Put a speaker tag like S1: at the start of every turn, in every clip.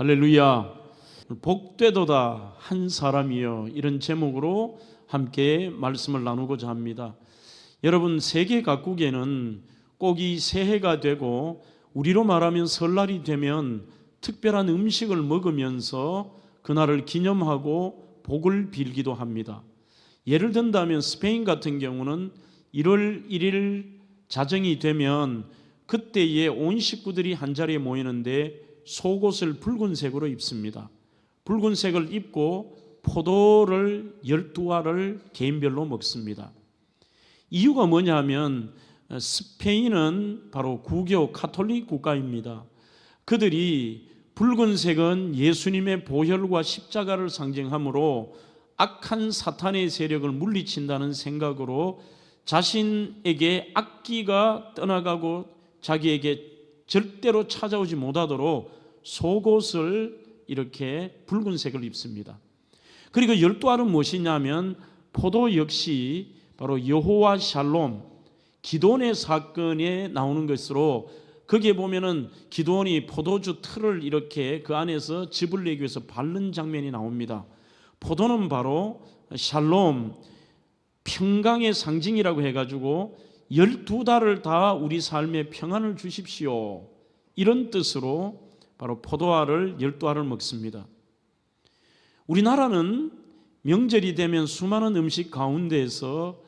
S1: 할렐루야. 복되도다 한 사람이여, 이런 제목으로 함께 말씀을 나누고자 합니다. 여러분, 세계 각국에는 꼭 이 새해가 되고 우리로 말하면 설날이 되면 특별한 음식을 먹으면서 그날을 기념하고 복을 빌기도 합니다. 예를 든다면 스페인 같은 경우는 1월 1일 자정이 되면 그때에 온 식구들이 한자리에 모이는데 속옷을 붉은색으로 입습니다. 붉은색을 입고 포도를 12알을 개인별로 먹습니다. 이유가 뭐냐면 스페인은 바로 구교 카톨릭 국가입니다. 그들이 붉은색은 예수님의 보혈과 십자가를 상징하므로 악한 사탄의 세력을 물리친다는 생각으로 자신에게 악기가 떠나가고 자기에게 절대로 찾아오지 못하도록 속옷을 이렇게 붉은색을 입습니다. 그리고 12알은 무엇이냐면 포도 역시 바로 여호와 샬롬, 기드온의 사건에 나오는 것으로, 거기에 보면은 기드온이 포도주 틀을 이렇게 그 안에서 즙을 내기 위해서 바른 장면이 나옵니다. 포도는 바로 샬롬, 평강의 상징이라고 해가지고 12달을 다 우리 삶에 평안을 주십시오, 이런 뜻으로 바로 포도알을 12알을 먹습니다. 우리나라는 명절이 되면 수많은 음식 가운데에서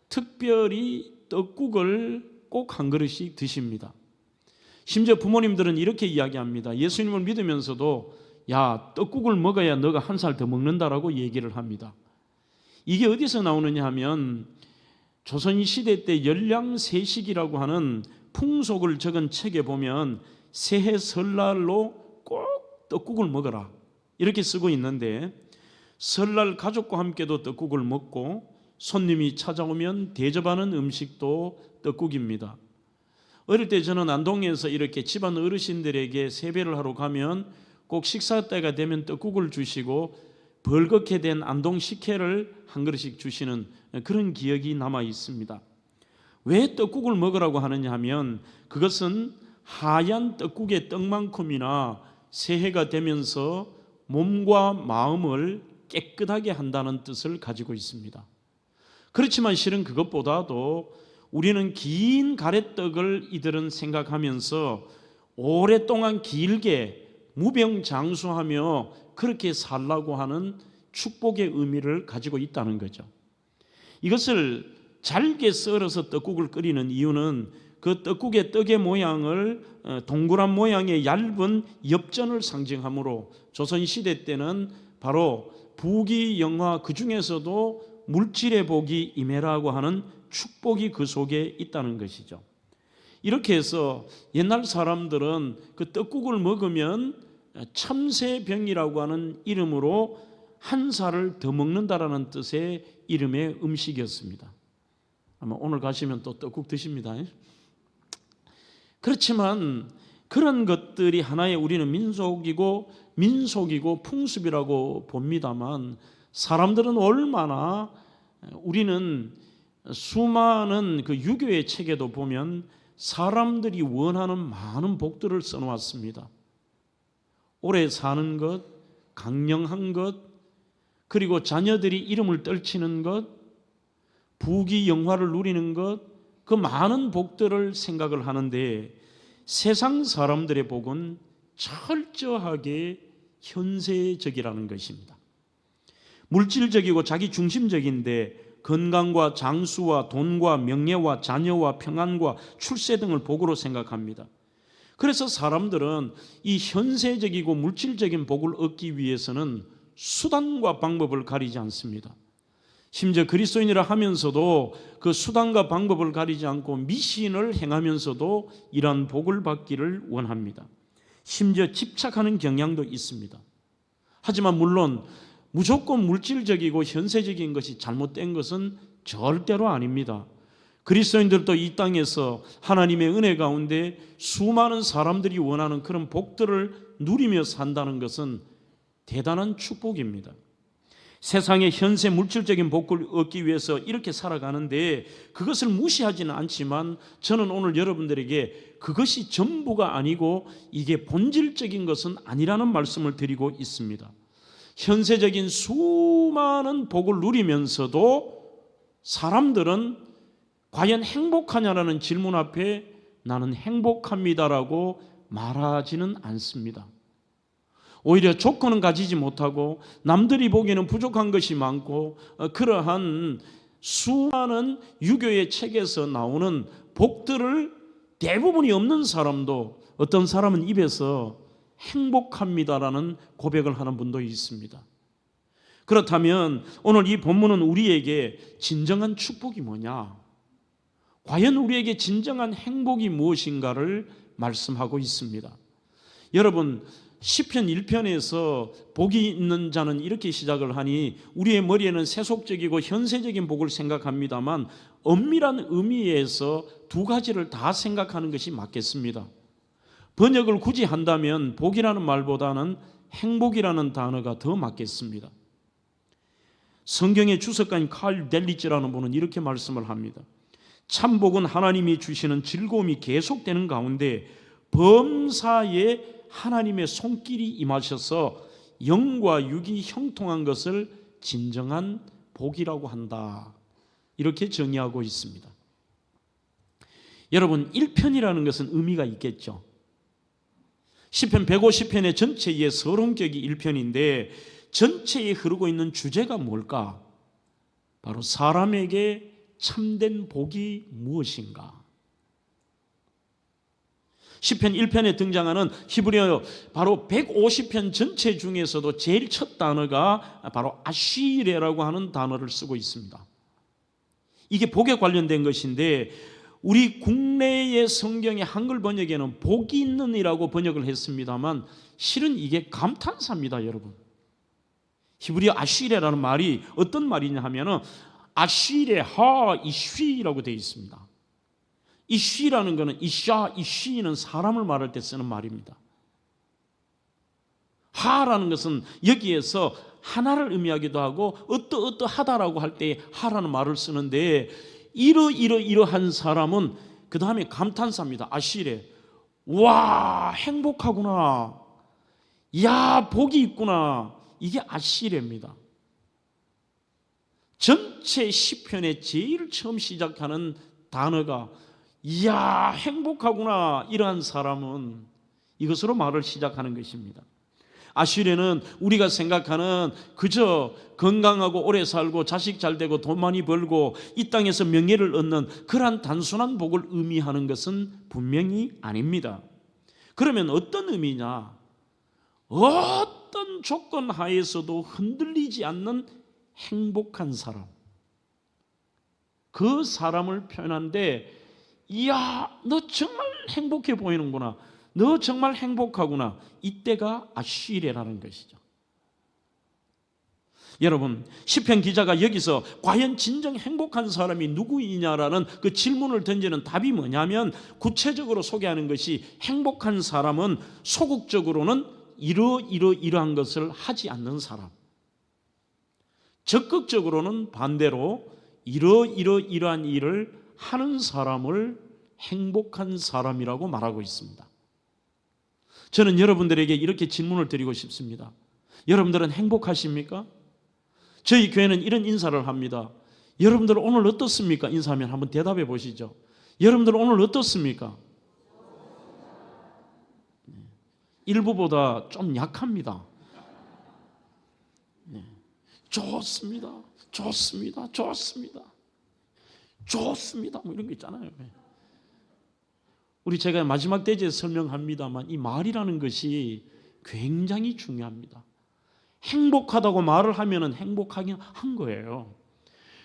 S1: 특별히 떡국을 꼭 한 그릇씩 드십니다. 심지어 부모님들은 이렇게 이야기합니다. 예수님을 믿으면서도 야, 떡국을 먹어야 너가 한 살 더 먹는다라고 얘기를 합니다. 이게 어디서 나오느냐 하면 조선시대 때 열량세식이라고 하는 풍속을 적은 책에 보면 새해 설날로 꼭 떡국을 먹어라 이렇게 쓰고 있는데, 설날 가족과 함께도 떡국을 먹고 손님이 찾아오면 대접하는 음식도 떡국입니다. 어릴 때 저는 안동에서 이렇게 집안 어르신들에게 세배를 하러 가면 꼭 식사 때가 되면 떡국을 주시고 벌겋게 된 안동 식혜를 한 그릇씩 주시는 그런 기억이 남아 있습니다. 왜 떡국을 먹으라고 하느냐 하면 그것은 하얀 떡국의 떡만큼이나 새해가 되면서 몸과 마음을 깨끗하게 한다는 뜻을 가지고 있습니다. 그렇지만 실은 그것보다도 우리는 긴 가래떡을 이들은 생각하면서 오랫동안 길게 무병장수하며 그렇게 살라고 하는 축복의 의미를 가지고 있다는 거죠. 이것을 잘게 썰어서 떡국을 끓이는 이유는 그 떡국의 떡의 모양을 동그란 모양의 얇은 엽전을 상징하므로 조선시대 때는 바로 부귀영화, 그 중에서도 물질의 복이 임해라고 하는 축복이 그 속에 있다는 것이죠. 이렇게 해서 옛날 사람들은 그 떡국을 먹으면 참새병이라고 하는 이름으로 한 살을 더 먹는다라는 뜻의 이름의 음식이었습니다. 아마 오늘 가시면 또 떡국 드십니다. 그렇지만 그런 것들이 하나의 우리는 민속이고 풍습이라고 봅니다만, 사람들은 얼마나, 우리는 수많은 그 유교의 책에도 보면 사람들이 원하는 많은 복들을 써놓았습니다. 오래 사는 것, 강령한 것, 그리고 자녀들이 이름을 떨치는 것, 부귀영화를 누리는 것, 그 많은 복들을 생각을 하는데 세상 사람들의 복은 철저하게 현세적이라는 것입니다. 물질적이고 자기 중심적인데 건강과 장수와 돈과 명예와 자녀와 평안과 출세 등을 복으로 생각합니다. 그래서 사람들은 이 현세적이고 물질적인 복을 얻기 위해서는 수단과 방법을 가리지 않습니다. 심지어 그리스도인이라 하면서도 그 수단과 방법을 가리지 않고 미신을 행하면서도 이러한 복을 받기를 원합니다. 심지어 집착하는 경향도 있습니다. 하지만 물론 무조건 물질적이고 현세적인 것이 잘못된 것은 절대로 아닙니다. 그리스도인들도 이 땅에서 하나님의 은혜 가운데 수많은 사람들이 원하는 그런 복들을 누리며 산다는 것은 대단한 축복입니다. 세상의 현세 물질적인 복을 얻기 위해서 이렇게 살아가는데 그것을 무시하지는 않지만 저는 오늘 여러분들에게 그것이 전부가 아니고 이게 본질적인 것은 아니라는 말씀을 드리고 있습니다. 현세적인 수많은 복을 누리면서도 사람들은 과연 행복하냐라는 질문 앞에 나는 행복합니다라고 말하지는 않습니다. 오히려 조건은 가지지 못하고 남들이 보기에는 부족한 것이 많고 그러한 수많은 유교의 책에서 나오는 복들을 대부분이 없는 사람도 어떤 사람은 입에서 행복합니다라는 고백을 하는 분도 있습니다. 그렇다면 오늘 이 본문은 우리에게 진정한 축복이 뭐냐? 과연 우리에게 진정한 행복이 무엇인가를 말씀하고 있습니다. 여러분, 시편 1편에서 복이 있는 자는 이렇게 시작을 하니 우리의 머리에는 세속적이고 현세적인 복을 생각합니다만 엄밀한 의미에서 두 가지를 다 생각하는 것이 맞겠습니다. 번역을 굳이 한다면 복이라는 말보다는 행복이라는 단어가 더 맞겠습니다. 성경의 주석가인 칼 델리츠라는 분은 이렇게 말씀을 합니다. 참복은 하나님이 주시는 즐거움이 계속되는 가운데 범사에 하나님의 손길이 임하셔서 영과 육이 형통한 것을 진정한 복이라고 한다. 이렇게 정의하고 있습니다. 여러분, 1편이라는 것은 의미가 있겠죠. 시편 150편의 전체의 서론격이 1편인데 전체에 흐르고 있는 주제가 뭘까? 바로 사람에게 참된 복이 무엇인가? 시편 1편에 등장하는 히브리어 바로 150편 전체 중에서도 제일 첫 단어가 바로 아쉬레라고 하는 단어를 쓰고 있습니다. 이게 복에 관련된 것인데 우리 국내의 성경의 한글 번역에는 복이 있는 이라고 번역을 했습니다만 실은 이게 감탄사입니다, 여러분. 히브리어 아쉬레라는 말이 어떤 말이냐 하면은 아쉬레 하 이쉬라고 되어 있습니다. 이쉬라는 것은 이샤, 이쉬는 사람을 말할 때 쓰는 말입니다. 하라는 것은 여기에서 하나를 의미하기도 하고 어떠하다라고 할 때 하라는 말을 쓰는데 이러한 사람은 그 다음에 감탄사입니다. 아쉬레. 와, 행복하구나. 야, 복이 있구나. 이게 아쉬레입니다. 전체 시편의 제일 처음 시작하는 단어가 이야, 행복하구나. 이러한 사람은 이것으로 말을 시작하는 것입니다. 아쉬레는 우리가 생각하는 그저 건강하고 오래 살고 자식 잘 되고 돈 많이 벌고 이 땅에서 명예를 얻는 그러한 단순한 복을 의미하는 것은 분명히 아닙니다. 그러면 어떤 의미냐? 어떤 조건 하에서도 흔들리지 않는 행복한 사람, 그 사람을 표현한데 이야, 너 정말 행복해 보이는구나, 너 정말 행복하구나, 이때가 아쉬레라는 것이죠. 여러분, 시편 기자가 여기서 과연 진정 행복한 사람이 누구이냐라는 그 질문을 던지는 답이 뭐냐면 구체적으로 소개하는 것이 행복한 사람은 소극적으로는 이러한 것을 하지 않는 사람, 적극적으로는 반대로 이러한 일을 하는 사람을 행복한 사람이라고 말하고 있습니다. 저는 여러분들에게 이렇게 질문을 드리고 싶습니다. 여러분들은 행복하십니까? 저희 교회는 이런 인사를 합니다. 여러분들 오늘 어떻습니까? 인사하면 한번 대답해 보시죠. 여러분들 오늘 어떻습니까? 일부보다 좀 약합니다. 좋습니다. 좋습니다. 좋습니다. 좋습니다. 뭐 이런 거 있잖아요. 우리 제가 마지막 대지에 설명합니다만 이 말이라는 것이 굉장히 중요합니다. 행복하다고 말을 하면은 행복하긴 한 거예요.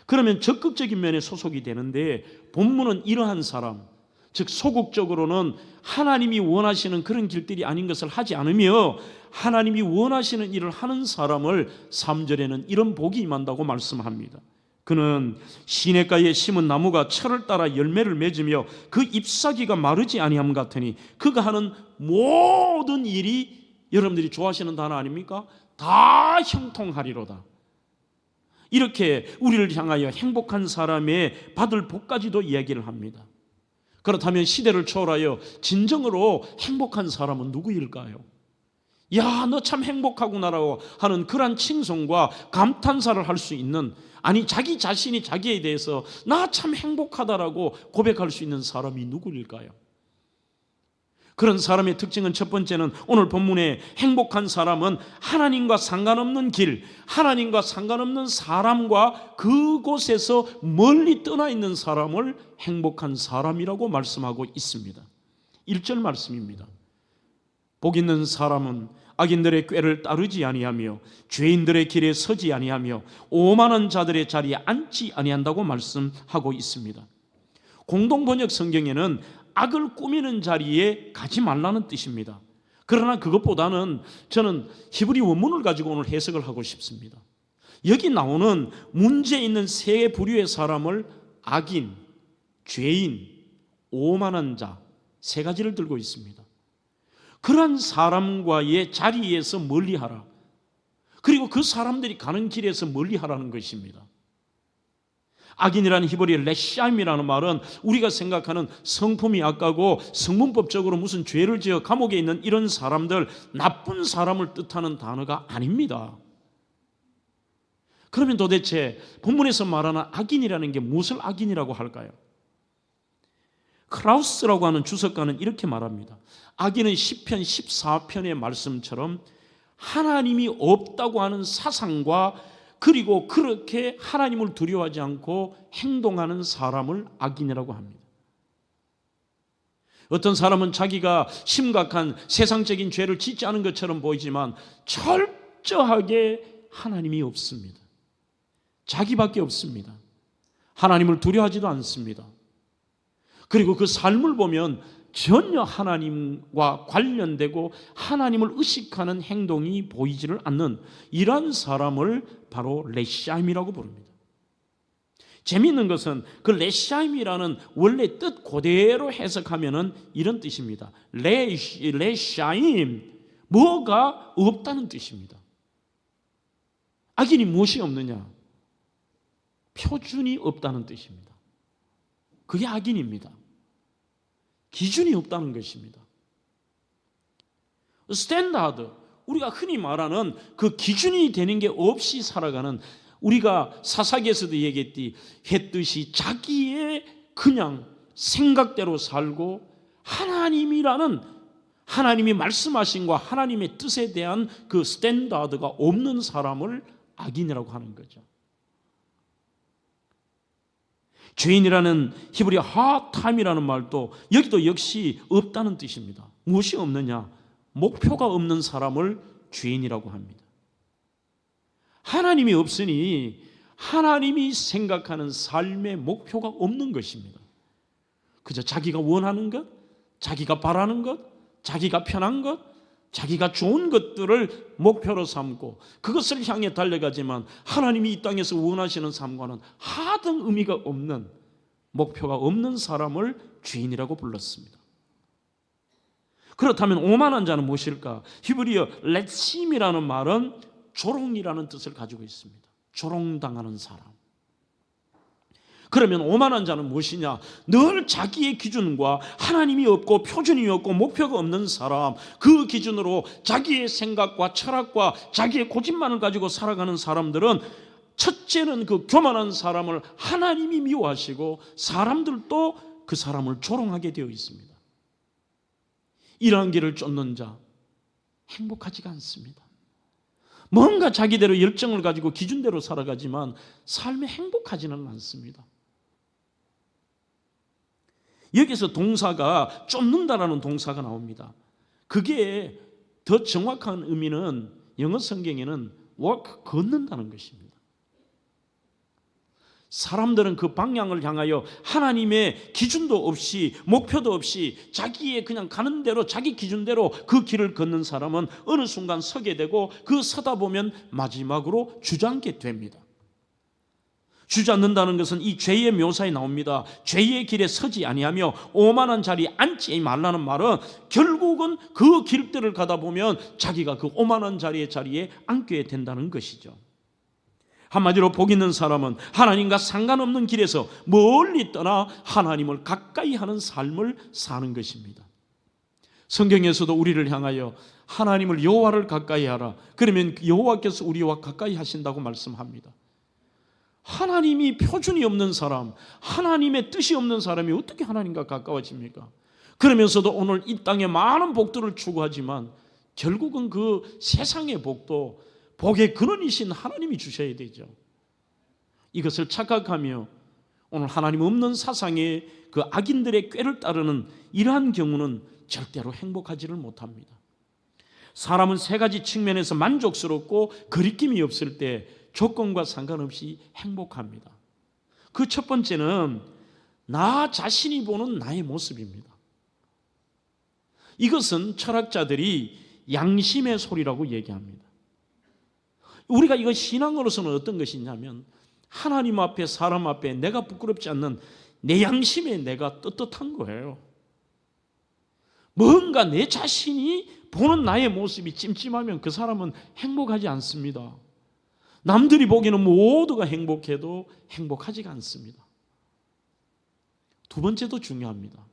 S1: 그러면 적극적인 면에 소속이 되는데 본문은 이러한 사람, 즉 소극적으로는 하나님이 원하시는 그런 길들이 아닌 것을 하지 않으며 하나님이 원하시는 일을 하는 사람을 3절에는 이런 복이 임한다고 말씀합니다. 그는 시냇가에 심은 나무가 철을 따라 열매를 맺으며 그 잎사귀가 마르지 아니함 같으니 그가 하는 모든 일이, 여러분들이 좋아하시는 단어 아닙니까? 다 형통하리로다. 이렇게 우리를 향하여 행복한 사람의 받을 복까지도 이야기를 합니다. 그렇다면 시대를 초월하여 진정으로 행복한 사람은 누구일까요? 야, 너 참 행복하구나라고 하는 그러한 칭송과 감탄사를 할 수 있는, 아니 자기 자신이 자기에 대해서 나 참 행복하다라고 고백할 수 있는 사람이 누구일까요? 그런 사람의 특징은 첫 번째는 오늘 본문에 행복한 사람은 하나님과 상관없는 길, 하나님과 상관없는 사람과 그곳에서 멀리 떠나 있는 사람을 행복한 사람이라고 말씀하고 있습니다. 1절 말씀입니다. 복 있는 사람은 악인들의 꾀를 따르지 아니하며 죄인들의 길에 서지 아니하며 오만한 자들의 자리에 앉지 아니한다고 말씀하고 있습니다. 공동번역 성경에는 악을 꾸미는 자리에 가지 말라는 뜻입니다. 그러나 그것보다는 저는 히브리 원문을 가지고 오늘 해석을 하고 싶습니다. 여기 나오는 문제 있는 세 부류의 사람을 악인, 죄인, 오만한 자, 세 가지를 들고 있습니다. 그러한 사람과의 자리에서 멀리하라. 그리고 그 사람들이 가는 길에서 멀리하라는 것입니다. 악인이라는 히브리 레샤임이라는 말은 우리가 생각하는 성품이 악하고 성문법적으로 무슨 죄를 지어 감옥에 있는 이런 사람들, 나쁜 사람을 뜻하는 단어가 아닙니다. 그러면 도대체 본문에서 말하는 악인이라는 게 무엇을 악인이라고 할까요? 크라우스라고 하는 주석가는 이렇게 말합니다. 악인은 시편 14편의 말씀처럼 하나님이 없다고 하는 사상과 그리고 그렇게 하나님을 두려워하지 않고 행동하는 사람을 악인이라고 합니다. 어떤 사람은 자기가 심각한 세상적인 죄를 짓지 않은 것처럼 보이지만 철저하게 하나님이 없습니다. 자기밖에 없습니다. 하나님을 두려워하지도 않습니다. 그리고 그 삶을 보면 전혀 하나님과 관련되고 하나님을 의식하는 행동이 보이지를 않는 이러한 사람을 바로 레샤임이라고 부릅니다. 재미있는 것은 그 레샤임이라는 원래 뜻 그대로 해석하면은 이런 뜻입니다. 레샤임, 뭐가 없다는 뜻입니다. 악인이 무엇이 없느냐? 표준이 없다는 뜻입니다. 그게 악인입니다. 기준이 없다는 것입니다. 스탠다드, 우리가 흔히 말하는 그 기준이 되는 게 없이 살아가는, 우리가 사사기에서도 했듯이 자기의 그냥 생각대로 살고 하나님이라는, 하나님이 말씀하신 과 하나님의 뜻에 대한 그 스탠다드가 없는 사람을 악인이라고 하는 거죠. 죄인이라는 히브리 하탐이라는 말도 여기도 역시 없다는 뜻입니다. 무엇이 없느냐? 목표가 없는 사람을 죄인이라고 합니다. 하나님이 없으니 하나님이 생각하는 삶의 목표가 없는 것입니다. 그저 자기가 원하는 것, 자기가 바라는 것, 자기가 편한 것, 자기가 좋은 것들을 목표로 삼고 그것을 향해 달려가지만 하나님이 이 땅에서 원하시는 삶과는 하등 의미가 없는, 목표가 없는 사람을 죄인이라고 불렀습니다. 그렇다면 오만한 자는 무엇일까? 히브리어 레심이라는 말은 조롱이라는 뜻을 가지고 있습니다. 조롱당하는 사람. 그러면 오만한 자는 무엇이냐? 늘 자기의 기준과 하나님이 없고 표준이 없고 목표가 없는 사람, 그 기준으로 자기의 생각과 철학과 자기의 고집만을 가지고 살아가는 사람들은 첫째는 그 교만한 사람을 하나님이 미워하시고 사람들도 그 사람을 조롱하게 되어 있습니다. 이러한 길을 쫓는 자 행복하지가 않습니다. 뭔가 자기대로 열정을 가지고 기준대로 살아가지만 삶에 행복하지는 않습니다. 여기서 동사가 쫓는다라는 동사가 나옵니다. 그게 더 정확한 의미는 영어 성경에는 walk, 걷는다는 것입니다. 사람들은 그 방향을 향하여 하나님의 기준도 없이 목표도 없이 자기의 그냥 가는 대로 자기 기준대로 그 길을 걷는 사람은 어느 순간 서게 되고 그 서다 보면 마지막으로 주저앉게 됩니다. 주저앉는다는 것은 이 죄의 묘사에 나옵니다. 죄의 길에 서지 아니하며 오만한 자리에 앉지 말라는 말은 결국은 그 길들을 가다 보면 자기가 그 오만한 자리에 앉게 된다는 것이죠. 한마디로 복 있는 사람은 하나님과 상관없는 길에서 멀리 떠나 하나님을 가까이 하는 삶을 사는 것입니다. 성경에서도 우리를 향하여 하나님을 여호와를 가까이 하라. 그러면 여호와께서 우리와 가까이 하신다고 말씀합니다. 하나님이 표준이 없는 사람, 하나님의 뜻이 없는 사람이 어떻게 하나님과 가까워집니까? 그러면서도 오늘 이 땅에 많은 복들을 추구하지만 결국은 그 세상의 복도 복의 근원이신 하나님이 주셔야 되죠. 이것을 착각하며 오늘 하나님 없는 사상의 그 악인들의 꾀를 따르는 이러한 경우는 절대로 행복하지를 못합니다. 사람은 세 가지 측면에서 만족스럽고 거리낌이 없을 때 조건과 상관없이 행복합니다. 그 첫 번째는 나 자신이 보는 나의 모습입니다. 이것은 철학자들이 양심의 소리라고 얘기합니다. 우리가 이거 신앙으로서는 어떤 것이냐면 하나님 앞에 사람 앞에 내가 부끄럽지 않는 내 양심에 내가 떳떳한 거예요. 뭔가 내 자신이 보는 나의 모습이 찜찜하면 그 사람은 행복하지 않습니다. 남들이 보기에는 모두가 행복해도 행복하지가 않습니다. 두 번째도 중요합니다.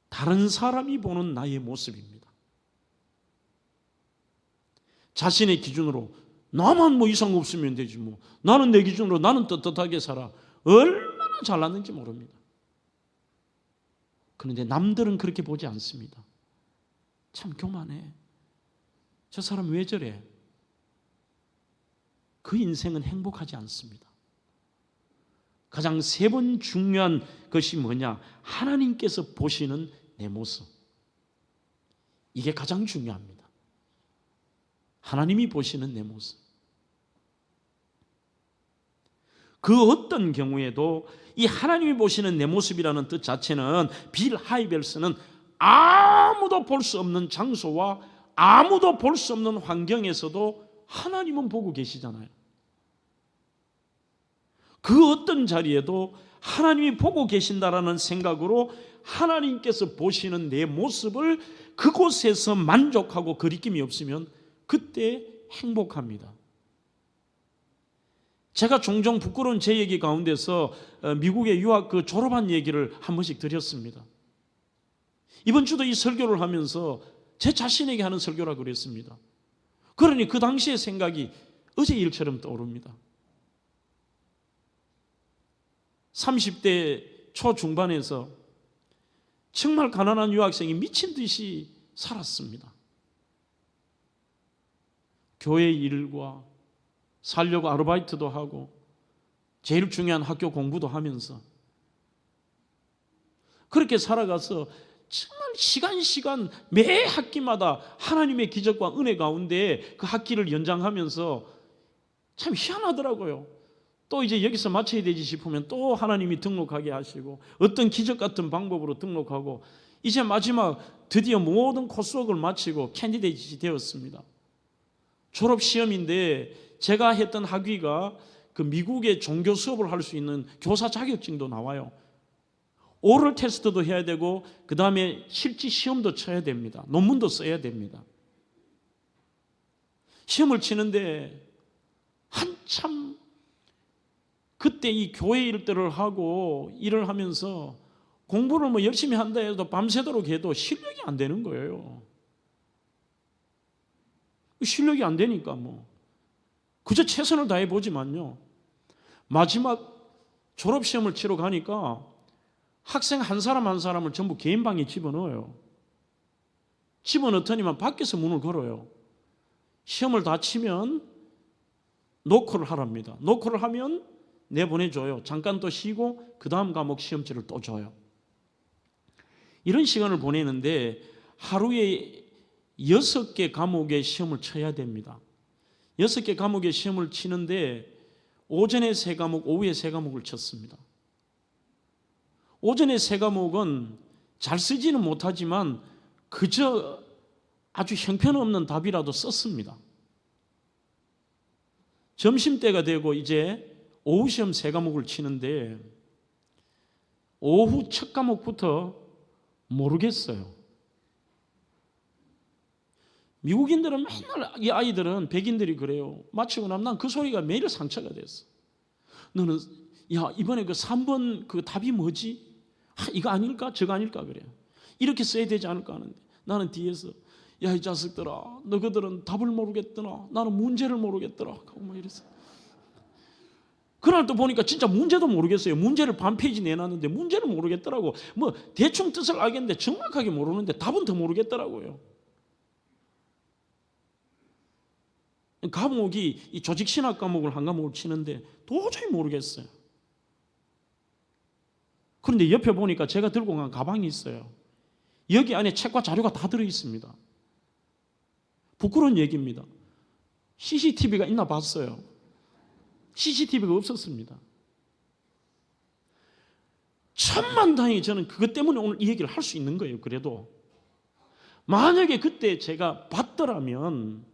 S1: 다른 사람이 보는 나의 모습입니다. 자신의 기준으로 나만 뭐 이상 없으면 되지 뭐, 나는 내 기준으로 나는 떳떳하게 살아, 얼마나 잘났는지 모릅니다. 그런데 남들은 그렇게 보지 않습니다. 참 교만해, 저 사람 왜 저래? 그 인생은 행복하지 않습니다. 가장 세 번 중요한 것이 뭐냐? 하나님께서 보시는 내 모습. 이게 가장 중요합니다. 하나님이 보시는 내 모습. 그 어떤 경우에도 이 하나님이 보시는 내 모습이라는 뜻 자체는 빌 하이벨스는 아무도 볼 수 없는 장소와 아무도 볼 수 없는 환경에서도 하나님은 보고 계시잖아요. 그 어떤 자리에도 하나님이 보고 계신다라는 생각으로 하나님께서 보시는 내 모습을 그곳에서 만족하고 거리낌이 없으면 그때 행복합니다. 제가 종종 부끄러운 제 얘기 가운데서 미국의 유학 그 졸업한 얘기를 한 번씩 드렸습니다. 이번 주도 이 설교를 하면서 제 자신에게 하는 설교라고 그랬습니다. 그러니 그 당시의 생각이 어제 일처럼 떠오릅니다. 30대 초중반에서 정말 가난한 유학생이 미친 듯이 살았습니다. 교회 일과 살려고 아르바이트도 하고 제일 중요한 학교 공부도 하면서 그렇게 살아가서 정말 시간 매 학기마다 하나님의 기적과 은혜 가운데 그 학기를 연장하면서 참 희한하더라고요. 또 이제 여기서 마쳐야 되지 싶으면 또 하나님이 등록하게 하시고 어떤 기적 같은 방법으로 등록하고 이제 마지막 드디어 모든 코스웍을 마치고 캔디데이트이 되었습니다. 졸업 시험인데 제가 했던 학위가 그 미국의 종교 수업을 할 수 있는 교사 자격증도 나와요. 오럴 테스트도 해야 되고 그 다음에 실기 시험도 쳐야 됩니다. 논문도 써야 됩니다. 시험을 치는데 한참 그때 이 교회 일들을 하고 일을 하면서 공부를 뭐 열심히 한다 해도 밤새도록 해도 실력이 안 되는 거예요. 실력이 안 되니까 뭐 그저 최선을 다해 보지만요. 마지막 졸업시험을 치러 가니까 학생 한 사람 한 사람을 전부 개인 방에 집어넣어요. 집어넣더니만 밖에서 문을 걸어요. 시험을 다 치면 노크를 하랍니다. 노크를 하면 내보내줘요. 잠깐 또 쉬고 그 다음 과목 시험지를 또 줘요. 이런 시간을 보내는데 하루에 6개 과목의 시험을 쳐야 됩니다. 6개 과목의 시험을 치는데 오전에 3과목, 오후에 3과목을 쳤습니다. 오전에 3과목은 잘 쓰지는 못하지만 그저 아주 형편없는 답이라도 썼습니다. 점심때가 되고 이제 오후 시험 3과목을 치는데 오후 첫 과목부터 모르겠어요. 미국인들은 맨날 이 아이들은 백인들이 그래요. 마치고 나면 난 그 소리가 매일 상처가 됐어. 너는 야 이번에 그 3번 그 답이 뭐지? 이거 아닐까? 저거 아닐까? 그래요. 이렇게 써야 되지 않을까 하는데 나는 뒤에서 야 이 자식들아 너희들은 답을 모르겠더나 나는 문제를 모르겠더라 하고 뭐 이랬어. 그날 또 보니까 진짜 문제도 모르겠어요. 문제를 반 페이지 내놨는데 문제를 모르겠더라고. 뭐 대충 뜻을 알겠는데 정확하게 모르는데 답은 더 모르겠더라고요. 과목이 이 조직신학 과목을 한 과목을 치는데 도저히 모르겠어요. 그런데 옆에 보니까 제가 들고 간 가방이 있어요. 여기 안에 책과 자료가 다 들어있습니다. 부끄러운 얘기입니다. CCTV가 있나 봤어요. CCTV가 없었습니다. 천만다행히 저는 그것 때문에 오늘 이 얘기를 할 수 있는 거예요. 그래도 만약에 그때 제가 봤더라면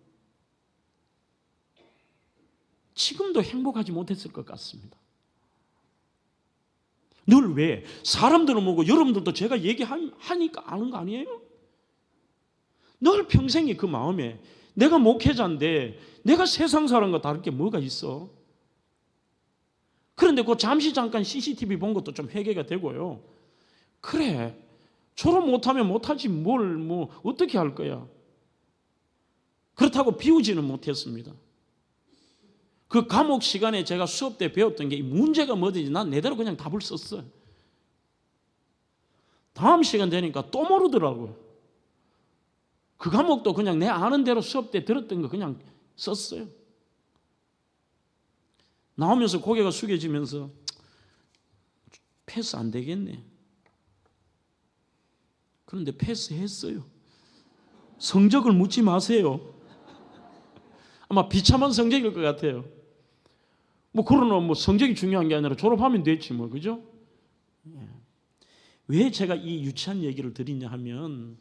S1: 지금도 행복하지 못했을 것 같습니다. 늘 왜? 사람들은 뭐고 여러분들도 제가 얘기하니까 아는 거 아니에요? 늘 평생에 그 마음에 내가 목회자인데 내가 세상 사람과 다를 게 뭐가 있어? 그런데 그 잠시 잠깐 CCTV 본 것도 좀 회개가 되고요. 그래 졸업 못하면 못하지 뭘 뭐 어떻게 할 거야? 그렇다고 비우지는 못했습니다. 그 과목 시간에 제가 수업 때 배웠던 게 문제가 뭐든지 난 내대로 그냥 답을 썼어요. 다음 시간 되니까 또 모르더라고요. 그 과목도 그냥 내 아는 대로 수업 때 들었던 거 그냥 썼어요. 나오면서 고개가 숙여지면서 패스 안 되겠네. 그런데 패스했어요. 성적을 묻지 마세요. 아마 비참한 성적일 것 같아요. 뭐 그러나 뭐 성적이 중요한 게 아니라 졸업하면 됐지 뭐 그죠? 왜 제가 이 유치한 얘기를 드리냐 하면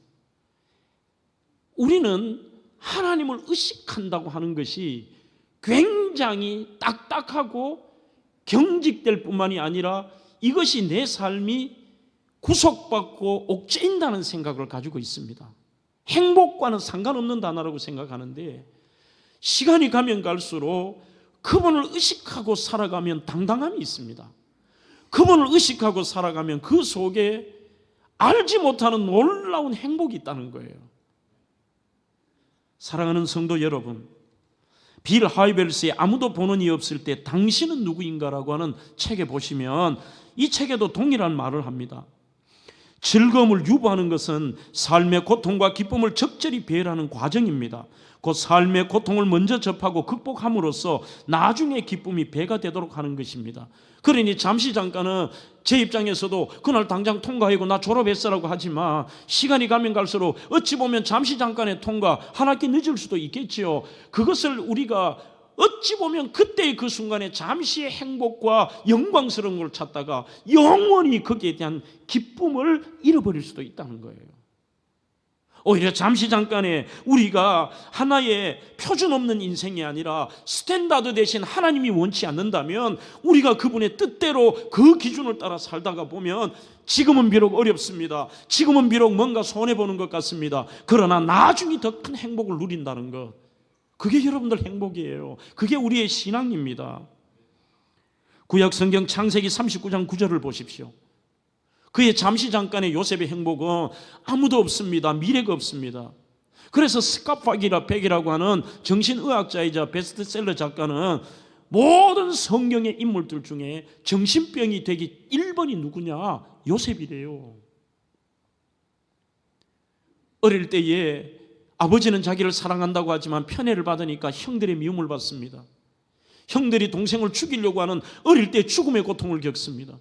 S1: 우리는 하나님을 의식한다고 하는 것이 굉장히 딱딱하고 경직될 뿐만이 아니라 이것이 내 삶이 구속받고 옥죄인다는 생각을 가지고 있습니다. 행복과는 상관없는 단어라고 생각하는데 시간이 가면 갈수록 그분을 의식하고 살아가면 당당함이 있습니다. 그분을 의식하고 살아가면 그 속에 알지 못하는 놀라운 행복이 있다는 거예요. 사랑하는 성도 여러분, 빌 하이벨스의 아무도 보는 이 없을 때 당신은 누구인가라고 하는 책에 보시면 이 책에도 동일한 말을 합니다. 즐거움을 유보하는 것은 삶의 고통과 기쁨을 적절히 배열하는 과정입니다. 그 삶의 고통을 먼저 접하고 극복함으로써 나중에 기쁨이 배가 되도록 하는 것입니다. 그러니 잠시 잠깐은 제 입장에서도 그날 당장 통과하고 나 졸업했어라고 하지만 시간이 가면 갈수록 어찌 보면 잠시 잠깐의 통과 한 학기 늦을 수도 있겠지요. 그것을 우리가 어찌 보면 그때의 그 순간에 잠시의 행복과 영광스러운 걸 찾다가 영원히 거기에 대한 기쁨을 잃어버릴 수도 있다는 거예요. 오히려 잠시 잠깐에 우리가 하나의 표준 없는 인생이 아니라 스탠다드 대신 하나님이 원치 않는다면 우리가 그분의 뜻대로 그 기준을 따라 살다가 보면 지금은 비록 어렵습니다. 지금은 비록 뭔가 손해보는 것 같습니다. 그러나 나중에 더 큰 행복을 누린다는 것, 그게 여러분들 행복이에요. 그게 우리의 신앙입니다. 구약 성경 창세기 39장 9절을 보십시오. 그의 잠시 잠깐의 요셉의 행복은 아무도 없습니다. 미래가 없습니다. 그래서 스카파기라 백이라고 하는 정신의학자이자 베스트셀러 작가는 모든 성경의 인물들 중에 정신병이 되기 1번이 누구냐? 요셉이래요. 어릴 때에 아버지는 자기를 사랑한다고 하지만 편애를 받으니까 형들의 미움을 받습니다. 형들이 동생을 죽이려고 하는 어릴 때 죽음의 고통을 겪습니다.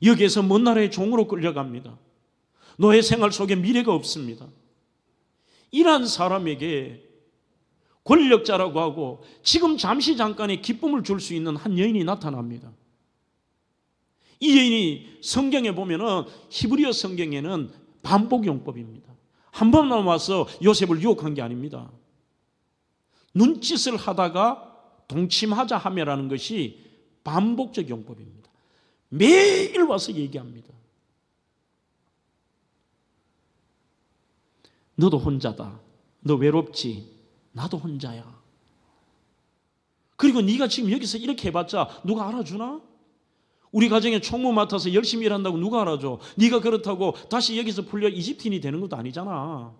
S1: 여기에서 먼 나라의 종으로 끌려갑니다. 노예 생활 속에 미래가 없습니다. 이러한 사람에게 권력자라고 하고 지금 잠시 잠깐의 기쁨을 줄 수 있는 한 여인이 나타납니다. 이 여인이 성경에 보면은 히브리어 성경에는 반복용법입니다. 한 번만 와서 요셉을 유혹한 게 아닙니다. 눈짓을 하다가 동침하자 하며라는 것이 반복적 용법입니다. 매일 와서 얘기합니다. 너도 혼자다. 너 외롭지? 나도 혼자야. 그리고 네가 지금 여기서 이렇게 해봤자 누가 알아주나? 우리 가정에 총무 맡아서 열심히 일한다고 누가 알아줘? 네가 그렇다고 다시 여기서 풀려 이집트인이 되는 것도 아니잖아.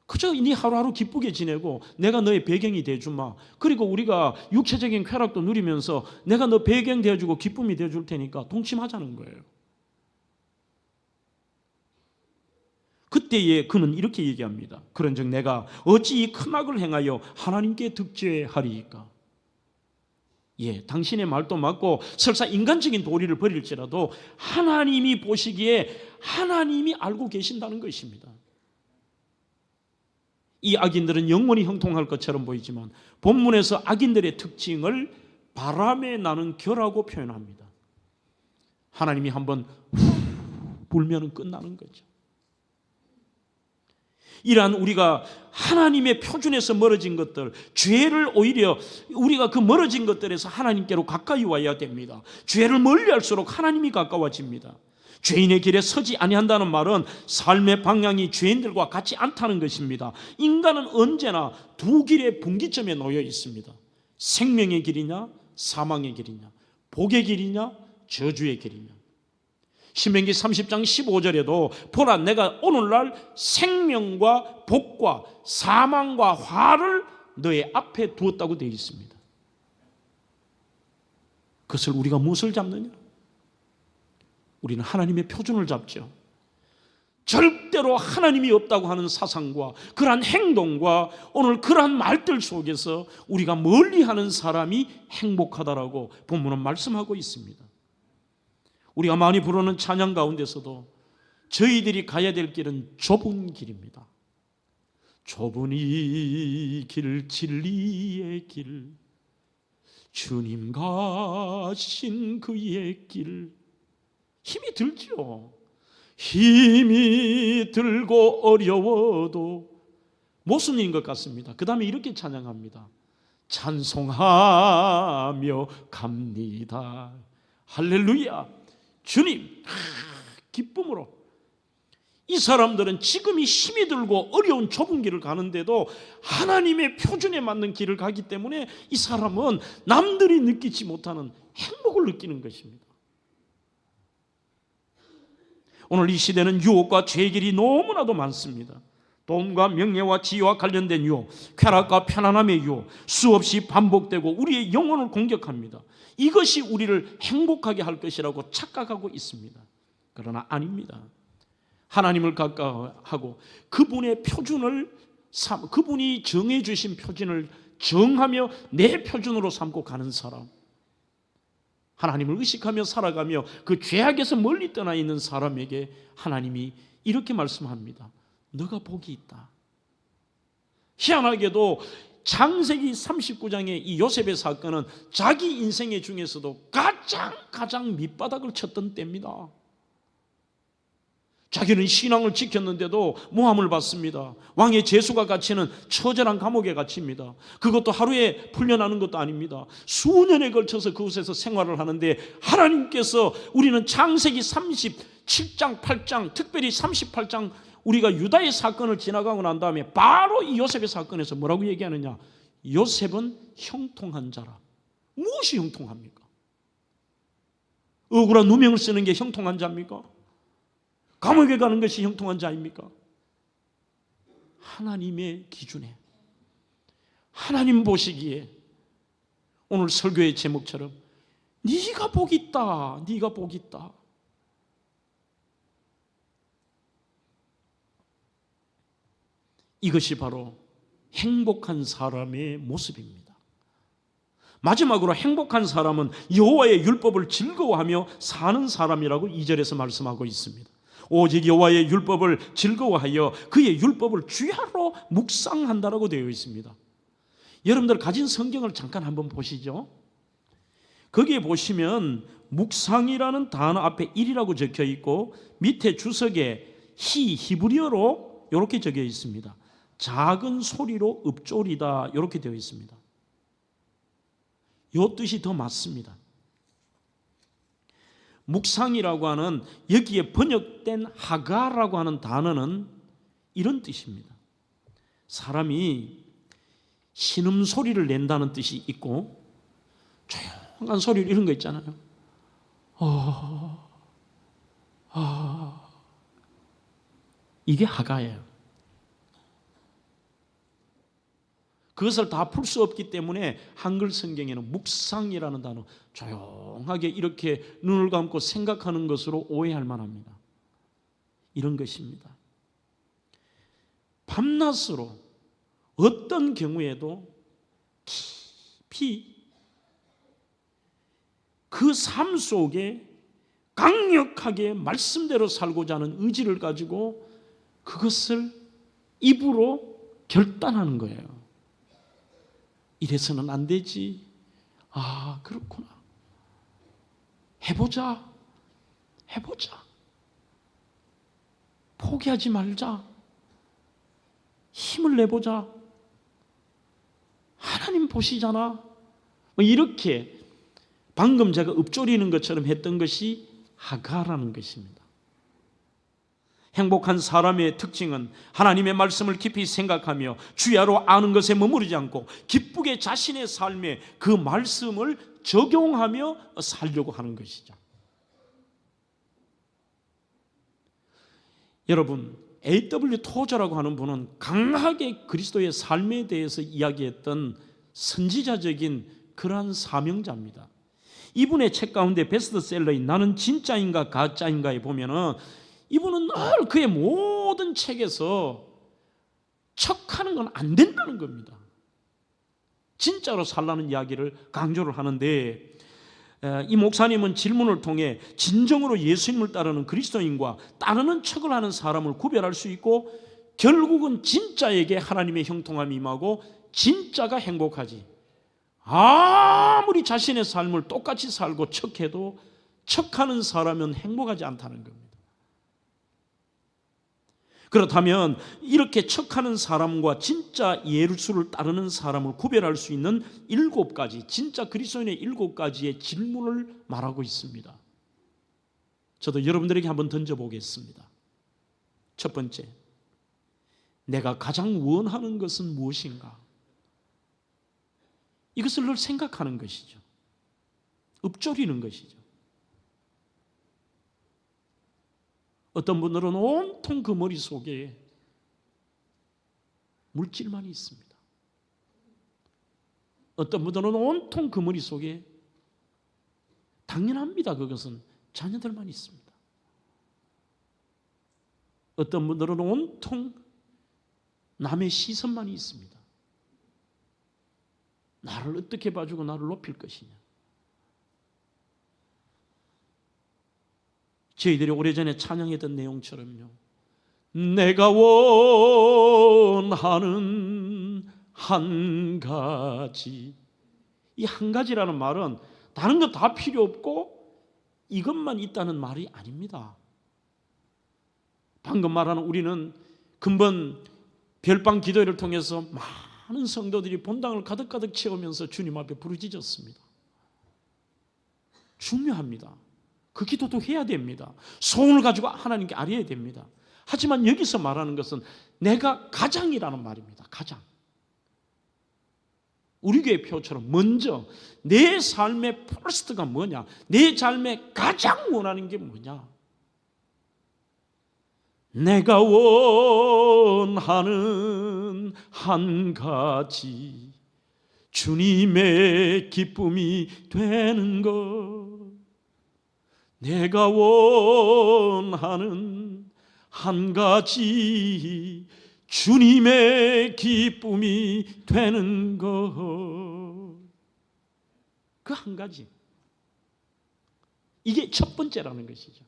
S1: 그저 네 하루하루 기쁘게 지내고 내가 너의 배경이 돼주마. 그리고 우리가 육체적인 쾌락도 누리면서 내가 너 배경 되어주고 기쁨이 되어줄 테니까 동침하자는 거예요. 그때에 그는 이렇게 얘기합니다. 그런즉 내가 어찌 이 큰 악을 행하여 하나님께 득죄하리이까? 예, 당신의 말도 맞고 설사 인간적인 도리를 버릴지라도 하나님이 보시기에 하나님이 알고 계신다는 것입니다. 이 악인들은 영원히 형통할 것처럼 보이지만 본문에서 악인들의 특징을 바람에 나는 겨라고 표현합니다. 하나님이 한번 불면 끝나는 거죠. 이러한 우리가 하나님의 표준에서 멀어진 것들, 죄를 오히려 우리가 그 멀어진 것들에서 하나님께로 가까이 와야 됩니다. 죄를 멀리할수록 하나님이 가까워집니다. 죄인의 길에 서지 아니한다는 말은 삶의 방향이 죄인들과 같지 않다는 것입니다. 인간은 언제나 두 길의 분기점에 놓여 있습니다. 생명의 길이냐 사망의 길이냐, 복의 길이냐 저주의 길이냐. 신명기 30장 15절에도 보라 내가 오늘날 생명과 복과 사망과 화를 너의 앞에 두었다고 되어 있습니다. 그것을 우리가 무엇을 잡느냐? 우리는 하나님의 표준을 잡죠. 절대로 하나님이 없다고 하는 사상과 그러한 행동과 오늘 그러한 말들 속에서 우리가 멀리하는 사람이 행복하다라고 본문은 말씀하고 있습니다. 우리가 많이 부르는 찬양 가운데서도 저희들이 가야 될 길은 좁은 길입니다. 좁은 이 길 진리의 길 주님 가신 그의 길. 힘이 들죠. 힘이 들고 어려워도 모순인 것 같습니다. 그 다음에 이렇게 찬양합니다. 찬송하며 갑니다. 할렐루야. 주님, 기쁨으로. 이 사람들은 지금 이 힘이 들고 어려운 좁은 길을 가는데도 하나님의 표준에 맞는 길을 가기 때문에 이 사람은 남들이 느끼지 못하는 행복을 느끼는 것입니다. 오늘 이 시대는 유혹과 죄의 길이 너무나도 많습니다. 돈과 명예와 지위와 관련된 유혹, 쾌락과 편안함의 유혹, 수없이 반복되고 우리의 영혼을 공격합니다. 이것이 우리를 행복하게 할 것이라고 착각하고 있습니다. 그러나 아닙니다. 하나님을 가까워하고 그분의 표준을 그분이 정해 주신 표준을 정하며 내 표준으로 삼고 가는 사람, 하나님을 의식하며 살아가며 그 죄악에서 멀리 떠나 있는 사람에게 하나님이 이렇게 말씀합니다. 너가 복이 있다. 희한하게도 창세기 39장의 이 요셉의 사건은 자기 인생의 중에서도 가장 밑바닥을 쳤던 때입니다. 자기는 신앙을 지켰는데도 모함을 받습니다. 왕의 제수가 갇히는 처절한 감옥에 갇힙니다. 그것도 하루에 풀려나는 것도 아닙니다. 수년에 걸쳐서 그곳에서 생활을 하는데 하나님께서 우리는 창세기 37장 8장 특별히 38장 우리가 유다의 사건을 지나가고 난 다음에 바로 이 요셉의 사건에서 뭐라고 얘기하느냐? 요셉은 형통한 자라. 무엇이 형통합니까? 억울한 누명을 쓰는 게 형통한 자입니까? 감옥에 가는 것이 형통한 자입니까? 하나님의 기준에, 하나님 보시기에 오늘 설교의 제목처럼 네가 복 있다, 네가 복 있다. 이것이 바로 행복한 사람의 모습입니다. 마지막으로 행복한 사람은 여호와의 율법을 즐거워하며 사는 사람이라고 2절에서 말씀하고 있습니다. 오직 여호와의 율법을 즐거워하여 그의 율법을 주야로 묵상한다라고 되어 있습니다. 여러분들 가진 성경을 잠깐 한번 보시죠. 거기에 보시면 묵상이라는 단어 앞에 1이라고 적혀 있고 밑에 주석에 히브리어로 이렇게 적혀 있습니다. 작은 소리로 읊조리다 이렇게 되어 있습니다. 이 뜻이 더 맞습니다. 묵상이라고 하는 여기에 번역된 하가라고 하는 단어는 이런 뜻입니다. 사람이 신음소리를 낸다는 뜻이 있고 조용한 소리 이런 거 있잖아요. 이게 하가예요. 그것을 다 풀 수 없기 때문에 한글 성경에는 묵상이라는 단어, 조용하게 이렇게 눈을 감고 생각하는 것으로 오해할 만합니다. 이런 것입니다. 밤낮으로 어떤 경우에도 깊이 그 삶 속에 강력하게 말씀대로 살고자 하는 의지를 가지고 그것을 입으로 결단하는 거예요. 이래서는 안 되지. 아, 그렇구나. 해보자. 포기하지 말자. 힘을 내보자. 하나님 보시잖아. 이렇게 방금 제가 읊조리는 것처럼 했던 것이 하가라는 것입니다. 행복한 사람의 특징은 하나님의 말씀을 깊이 생각하며 주야로 아는 것에 머무르지 않고 기쁘게 자신의 삶에 그 말씀을 적용하며 살려고 하는 것이죠. 여러분, A.W. 토저라고 하는 분은 강하게 그리스도의 삶에 대해서 이야기했던 선지자적인 그러한 사명자입니다. 이분의 책 가운데 베스트셀러인 나는 진짜인가 가짜인가에 보면은 이분은 늘 그의 모든 책에서 척하는 건 안 된다는 겁니다. 진짜로 살라는 이야기를 강조를 하는데, 이 목사님은 질문을 통해 진정으로 예수님을 따르는 그리스도인과 따르는 척을 하는 사람을 구별할 수 있고 결국은 진짜에게 하나님의 형통함이 임하고 진짜가 행복하지, 아무리 자신의 삶을 똑같이 살고 척해도 척하는 사람은 행복하지 않다는 겁니다. 그렇다면 이렇게 척하는 사람과 진짜 예수를 따르는 사람을 구별할 수 있는 7가지, 진짜 그리스도인의 7가지의 질문을 말하고 있습니다. 저도 여러분들에게 한번 던져보겠습니다. 첫 번째, 내가 가장 원하는 것은 무엇인가? 이것을 늘 생각하는 것이죠. 읊조리는 것이죠. 어떤 분들은 온통 그 머릿속에 물질만 있습니다. 어떤 분들은 온통 그 머릿속에 당연합니다. 그것은 자녀들만 있습니다. 어떤 분들은 온통 남의 시선만이 있습니다. 나를 어떻게 봐주고 나를 높일 것이냐. 저희들이 오래전에 찬양했던 내용처럼요, 내가 원하는 한 가지, 이 한 가지라는 말은 다른 거 다 필요 없고 이것만 있다는 말이 아닙니다. 방금 말하는 우리는 근본 별방 기도회를 통해서 많은 성도들이 본당을 가득가득 채우면서 주님 앞에 부르짖었습니다. 중요합니다. 그 기도도 해야 됩니다. 소원을 가지고 하나님께 아뢰야 됩니다. 하지만 여기서 말하는 것은 내가 가장이라는 말입니다. 가장. 우리 교회 표처럼 먼저 내 삶의 퍼스트가 뭐냐, 내 삶에 가장 원하는 게 뭐냐. 내가 원하는 한 가지, 주님의 기쁨이 되는 것. 내가 원하는 한 가지, 주님의 기쁨이 되는 것. 그 한 가지, 이게 첫 번째라는 것이죠.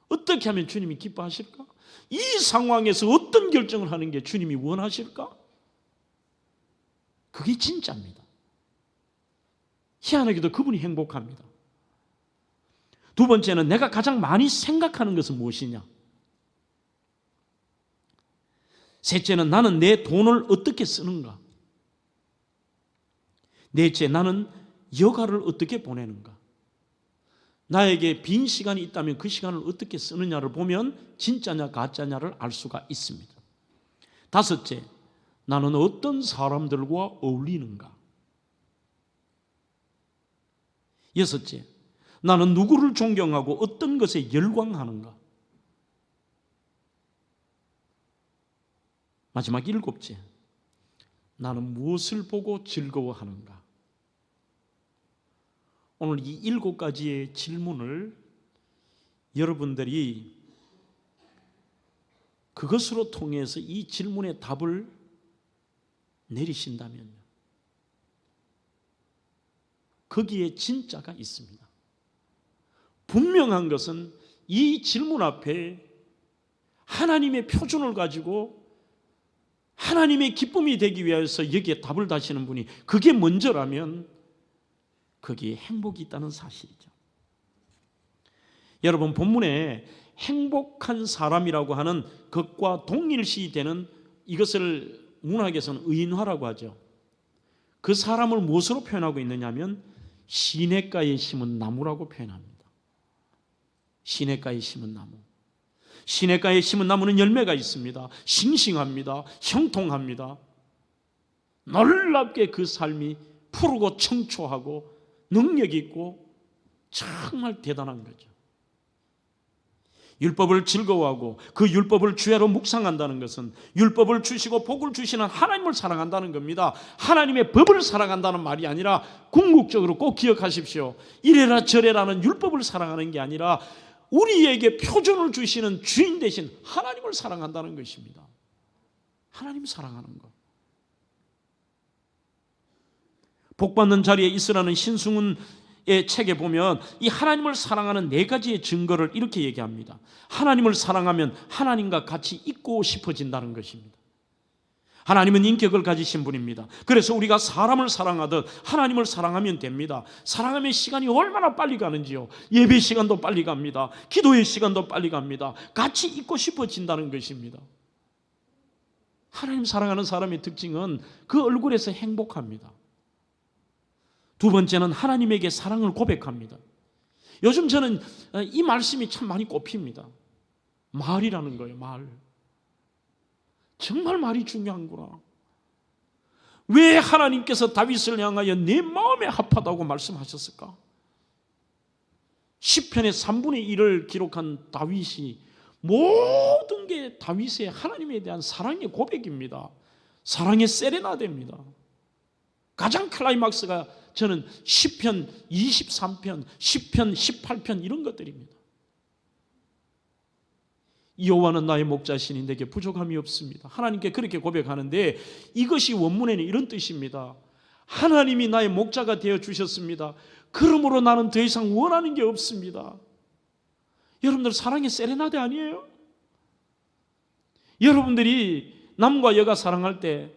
S1: 어떻게 하면 주님이 기뻐하실까? 이 상황에서 어떤 결정을 하는 게 주님이 원하실까? 그게 진짜입니다. 희한하게도 그분이 행복합니다. 두 번째는 내가 가장 많이 생각하는 것은 무엇이냐? 셋째는 나는 내 돈을 어떻게 쓰는가? 넷째, 나는 여가를 어떻게 보내는가? 나에게 빈 시간이 있다면 그 시간을 어떻게 쓰느냐를 보면 진짜냐 가짜냐를 알 수가 있습니다. 다섯째, 나는 어떤 사람들과 어울리는가? 여섯째, 나는 누구를 존경하고 어떤 것에 열광하는가? 마지막 일곱째, 나는 무엇을 보고 즐거워하는가? 오늘 이 7가지의 질문을 여러분들이 그것으로 통해서 이 질문의 답을 내리신다면요, 거기에 진짜가 있습니다. 분명한 것은 이 질문 앞에 하나님의 표준을 가지고 하나님의 기쁨이 되기 위해서 여기에 답을 다시는 분이 그게 먼저라면 거기에 행복이 있다는 사실이죠. 여러분, 본문에 행복한 사람이라고 하는 것과 동일시되는 이것을 문학에서는 의인화라고 하죠. 그 사람을 무엇으로 표현하고 있느냐면 시냇가에 심은 나무라고 표현합니다. 시냇가에 심은 나무. 시냇가에 심은 나무는 열매가 있습니다. 싱싱합니다. 형통합니다. 놀랍게 그 삶이 푸르고 청초하고 능력 있고 정말 대단한 거죠. 율법을 즐거워하고 그 율법을 주야로 묵상한다는 것은 율법을 주시고 복을 주시는 하나님을 사랑한다는 겁니다. 하나님의 법을 사랑한다는 말이 아니라 궁극적으로 꼭 기억하십시오. 이래라 저래라는 율법을 사랑하는 게 아니라 우리에게 표준을 주시는 주인 되신 하나님을 사랑한다는 것입니다. 하나님 사랑하는 것. 복받는 자리에 있으라는 신승훈의 책에 보면 이 하나님을 사랑하는 4가지의 증거를 이렇게 얘기합니다. 하나님을 사랑하면 하나님과 같이 있고 싶어진다는 것입니다. 하나님은 인격을 가지신 분입니다. 그래서 우리가 사람을 사랑하듯 하나님을 사랑하면 됩니다. 사랑하면 시간이 얼마나 빨리 가는지요. 예배 시간도 빨리 갑니다. 기도의 시간도 빨리 갑니다. 같이 있고 싶어진다는 것입니다. 하나님 사랑하는 사람의 특징은 그 얼굴에서 행복합니다. 두 번째는 하나님에게 사랑을 고백합니다. 요즘 저는 이 말씀이 참 많이 꼽힙니다. 말이라는 거예요. 말. 정말 말이 중요한구나. 왜 하나님께서 다윗을 향하여 내 마음에 합하다고 말씀하셨을까? 시편의 3분의 1을 기록한 다윗이 모든 게 다윗의 하나님에 대한 사랑의 고백입니다. 사랑의 세레나데입니다. 가장 클라이막스가 저는 시편 23편, 시편 18편 이런 것들입니다. 여호와는 나의 목자시니 내게 부족함이 없습니다. 하나님께 그렇게 고백하는데 이것이 원문에는 이런 뜻입니다. 하나님이 나의 목자가 되어 주셨습니다. 그러므로 나는 더 이상 원하는 게 없습니다. 여러분들 사랑의 세레나데 아니에요? 여러분들이 남과 여가 사랑할 때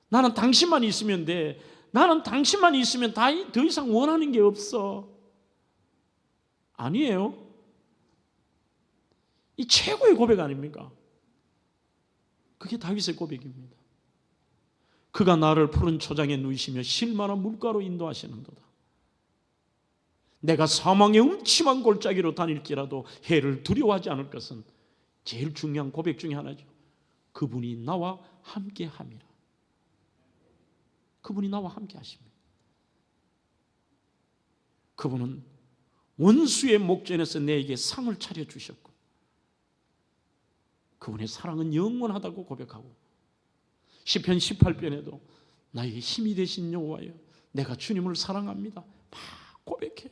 S1: 나는 당신만 있으면 돼. 나는 당신만 있으면 더 이상 원하는 게 없어. 아니에요. 이 최고의 고백 아닙니까? 그게 다윗의 고백입니다. 그가 나를 푸른 초장에 누이시며 쉴만한 물가로 인도하시는도다. 내가 사망의 음침한 골짜기로 다닐지라도 해를 두려워하지 않을 것은 제일 중요한 고백 중에 하나죠. 그분이 나와 함께 함이라. 그분이 나와 함께 하십니다. 그분은 원수의 목전에서 내게 상을 차려주셨고 그분의 사랑은 영원하다고 고백하고 시편 18편에도 나에게 힘이 되신 여호와여 내가 주님을 사랑합니다. 막 고백해요.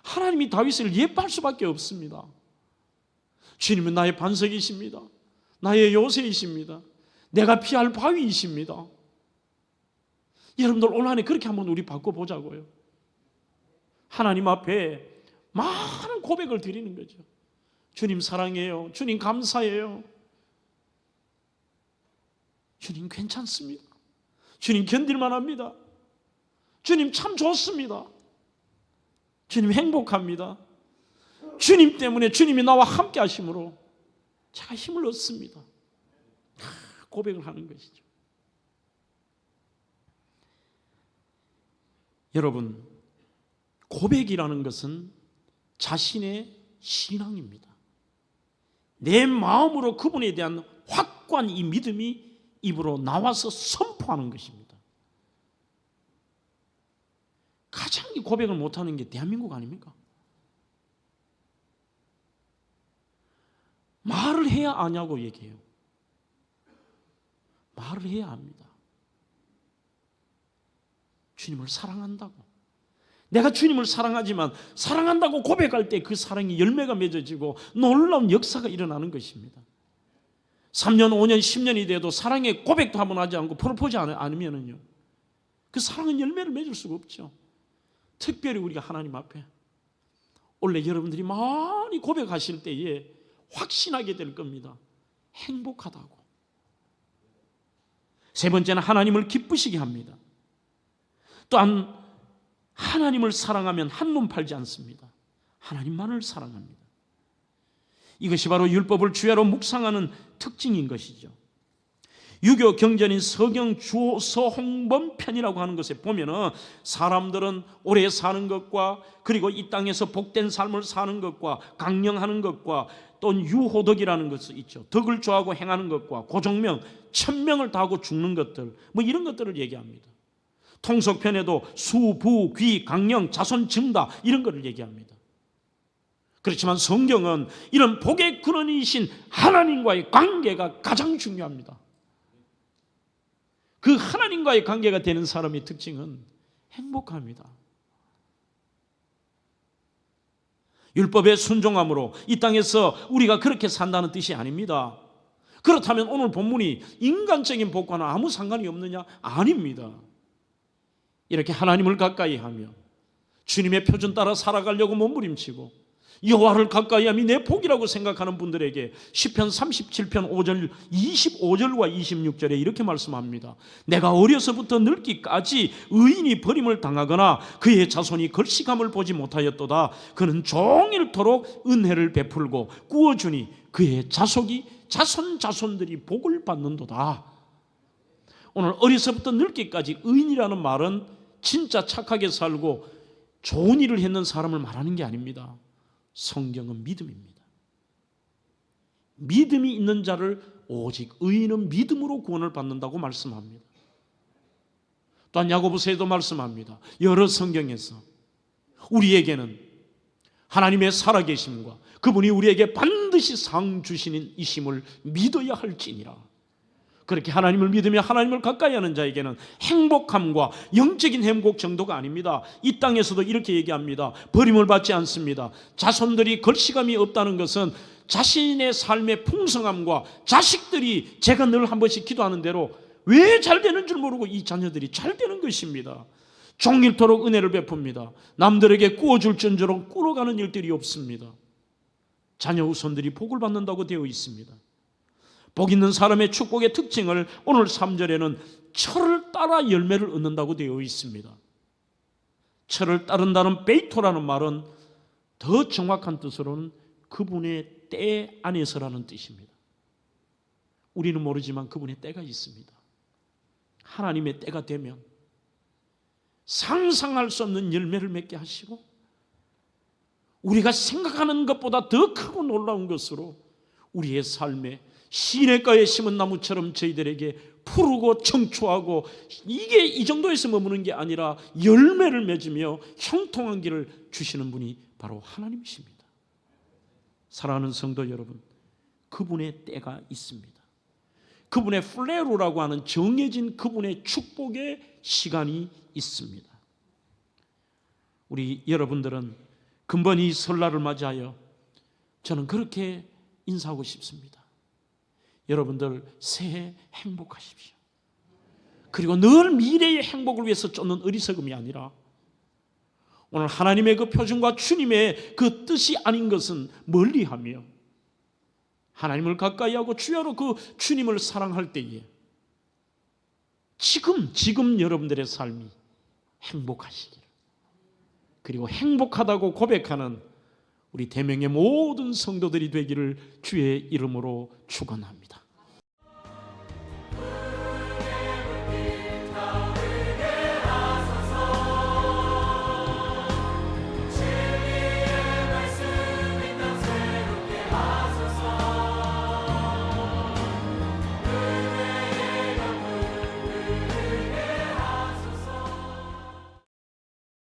S1: 하나님이 다윗을 예뻐할 수밖에 없습니다. 주님은 나의 반석이십니다. 나의 요새이십니다. 내가 피할 바위이십니다. 여러분들 오늘 안에 그렇게 한번 우리 바꿔보자고요. 하나님 앞에 많은 고백을 드리는 거죠. 주님 사랑해요. 주님 감사해요. 주님 괜찮습니다. 주님 견딜만 합니다. 주님 참 좋습니다. 주님 행복합니다. 주님 때문에 주님이 나와 함께 하심으로 제가 힘을 얻습니다. 고백을 하는 것이죠. 여러분, 고백이라는 것은 자신의 신앙입니다. 내 마음으로 그분에 대한 확고한 이 믿음이 입으로 나와서 선포하는 것입니다. 가장 이 고백을 못하는 게 대한민국 아닙니까? 말을 해야 아냐고 얘기해요. 말을 해야 합니다. 주님을 사랑한다고. 내가 주님을 사랑하지만 사랑한다고 고백할 때 그 사랑이 열매가 맺어지고 놀라운 역사가 일어나는 것입니다. 3년, 5년, 10년이 돼도 사랑의 고백도 한번 하지 않고 프로포즈 않으면은요, 그 사랑은 열매를 맺을 수가 없죠. 특별히 우리가 하나님 앞에 원래 여러분들이 많이 고백하실 때에 확신하게 될 겁니다. 행복하다고. 세 번째는 하나님을 기쁘시게 합니다. 또한 하나님을 사랑하면 한눈 팔지 않습니다. 하나님만을 사랑합니다. 이것이 바로 율법을 주야로 묵상하는 특징인 것이죠. 유교 경전인 서경 주서홍범 편이라고 하는 것에 보면은 사람들은 오래 사는 것과 그리고 이 땅에서 복된 삶을 사는 것과 강령하는 것과 또 유호덕이라는 것이 있죠. 덕을 좋아하고 행하는 것과 고종명, 천명을 다하고 죽는 것들, 뭐 이런 것들을 얘기합니다. 통속편에도 수, 부, 귀, 강령, 자손, 증다 이런 것을 얘기합니다. 그렇지만 성경은 이런 복의 근원이신 하나님과의 관계가 가장 중요합니다. 그 하나님과의 관계가 되는 사람의 특징은 행복합니다. 율법에 순종함으로 이 땅에서 우리가 그렇게 산다는 뜻이 아닙니다. 그렇다면 오늘 본문이 인간적인 복과는 아무 상관이 없느냐? 아닙니다. 이렇게 하나님을 가까이 하며 주님의 표준 따라 살아가려고 몸부림치고 여호와를 가까이 함이 내 복이라고 생각하는 분들에게 시편 37편 5절 25절과 26절에 이렇게 말씀합니다. 내가 어려서부터 늙기까지 의인이 버림을 당하거나 그의 자손이 걸식함을 보지 못하였도다. 그는 종일토록 은혜를 베풀고 꾸어주니 그의 자손들이 복을 받는도다. 오늘 어려서부터 늙기까지 의인이라는 말은 진짜 착하게 살고 좋은 일을 했는 사람을 말하는 게 아닙니다. 성경은 믿음입니다. 믿음이 있는 자를 오직 의인은 믿음으로 구원을 받는다고 말씀합니다. 또한 야고보서에도 말씀합니다. 여러 성경에서 우리에게는 하나님의 살아계심과 그분이 우리에게 반드시 상 주시는 이심을 믿어야 할지니라. 그렇게 하나님을 믿으며 하나님을 가까이 하는 자에게는 행복함과 영적인 행복 정도가 아닙니다. 이 땅에서도 이렇게 얘기합니다. 버림을 받지 않습니다. 자손들이 걸시감이 없다는 것은 자신의 삶의 풍성함과 자식들이 제가 늘 한 번씩 기도하는 대로 왜 잘 되는 줄 모르고 이 자녀들이 잘 되는 것입니다. 종일토록 은혜를 베풉니다. 남들에게 꾸어줄 정도로 꾸어가는 일들이 없습니다. 자녀 후손들이 복을 받는다고 되어 있습니다. 복 있는 사람의 축복의 특징을 오늘 3절에는 철을 따라 열매를 얻는다고 되어 있습니다. 철을 따른다는 베이토라는 말은 더 정확한 뜻으로는 그분의 때 안에서라는 뜻입니다. 우리는 모르지만 그분의 때가 있습니다. 하나님의 때가 되면 상상할 수 없는 열매를 맺게 하시고 우리가 생각하는 것보다 더 크고 놀라운 것으로 우리의 삶에 시냇가에 심은 나무처럼 저희들에게 푸르고 청초하고 이게 이 정도에서 머무는 게 아니라 열매를 맺으며 형통한 길을 주시는 분이 바로 하나님이십니다. 사랑하는 성도 여러분, 그분의 때가 있습니다. 그분의 플레루라고 하는 정해진 그분의 축복의 시간이 있습니다. 우리 여러분들은 근본 이 설날을 맞이하여 저는 그렇게 인사하고 싶습니다. 여러분들 새해 행복하십시오. 그리고 늘 미래의 행복을 위해서 쫓는 어리석음이 아니라 오늘 하나님의 그 표준과 주님의 그 뜻이 아닌 것은 멀리하며 하나님을 가까이 하고 주야로 그 주님을 사랑할 때에 지금 여러분들의 삶이 행복하시기를, 그리고 행복하다고 고백하는 우리 대명의 모든 성도들이 되기를 주의 이름으로 축원합니다.